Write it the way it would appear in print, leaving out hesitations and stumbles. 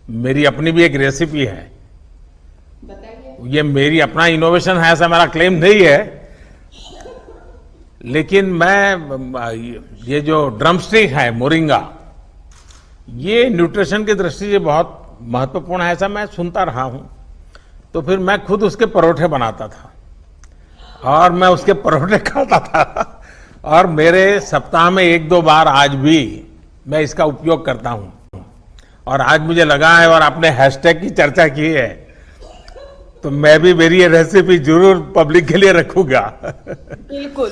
मेरी अपनी भी एक रेसिपी है। बताइए। ये मेरी अपना इनोवेशन है, ऐसा मेरा क्लेम नहीं है, लेकिन मैं ये जो ड्रमस्टिक है मोरिंगा, ये न्यूट्रिशन की दृष्टि से बहुत महत्वपूर्ण है, ऐसा मैं सुनता रहा हूं। तो फिर मैं खुद उसके परोठे बनाता था और मैं उसके परोठे खाता था, और मेरे सप्ताह में 1-2 बार आज भी मैं इसका उपयोग करता हूं। और आज मुझे लगा है, और आपने हैशटैग की चर्चा की है, तो मैं भी मेरी ये रेसिपी जरूर पब्लिक के लिए रखूंगा। बिल्कुल।